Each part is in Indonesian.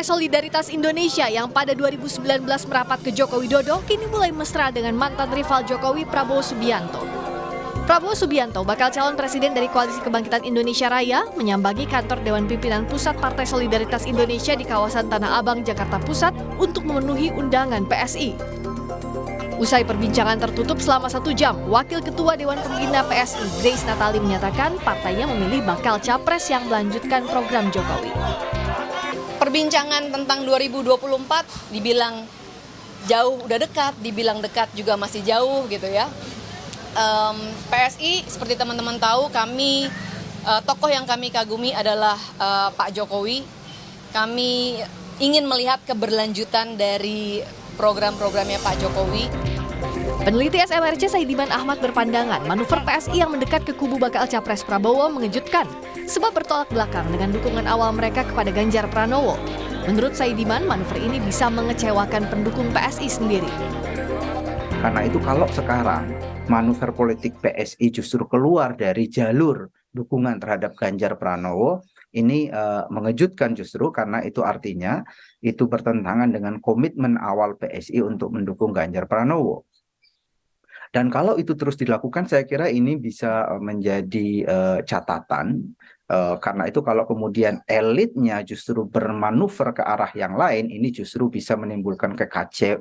Partai Solidaritas Indonesia yang pada 2019 merapat ke Joko Widodo kini mulai mesra dengan mantan rival Jokowi Prabowo Subianto. Prabowo Subianto, bakal calon presiden dari Koalisi Kebangkitan Indonesia Raya, menyambangi kantor Dewan Pimpinan Pusat Partai Solidaritas Indonesia di kawasan Tanah Abang, Jakarta Pusat untuk memenuhi undangan PSI. Usai perbincangan tertutup selama 1 jam, Wakil Ketua Dewan Pembina PSI, Grace Natali, menyatakan partainya memilih bakal capres yang melanjutkan program Jokowi. Perbincangan tentang 2024 dibilang jauh udah dekat, dibilang dekat juga masih jauh gitu ya. PSI seperti teman-teman tahu, kami tokoh yang kami kagumi adalah Pak Jokowi. Kami ingin melihat keberlanjutan dari program-programnya Pak Jokowi. Peneliti SMRC Saidiman Ahmad berpandangan manuver PSI yang mendekat ke kubu bakal capres Prabowo mengejutkan, sebab bertolak belakang dengan dukungan awal mereka kepada Ganjar Pranowo. Menurut Saidiman, manuver ini bisa mengecewakan pendukung PSI sendiri. Karena itu kalau sekarang manuver politik PSI justru keluar dari jalur dukungan terhadap Ganjar Pranowo, ini mengejutkan justru karena itu artinya itu bertentangan dengan komitmen awal PSI untuk mendukung Ganjar Pranowo. Dan kalau itu terus dilakukan, saya kira ini bisa menjadi catatan. Karena itu kalau kemudian elitnya justru bermanuver ke arah yang lain, ini justru bisa menimbulkan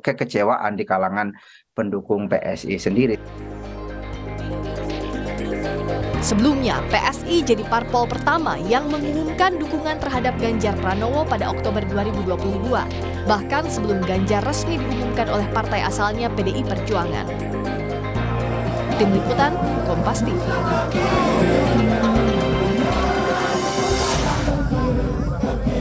kekecewaan di kalangan pendukung PSI sendiri. Sebelumnya, PSI jadi parpol pertama yang mengumumkan dukungan terhadap Ganjar Pranowo pada Oktober 2022. Bahkan sebelum Ganjar resmi diumumkan oleh partai asalnya PDI Perjuangan. Tim Liputan, Kompas TV.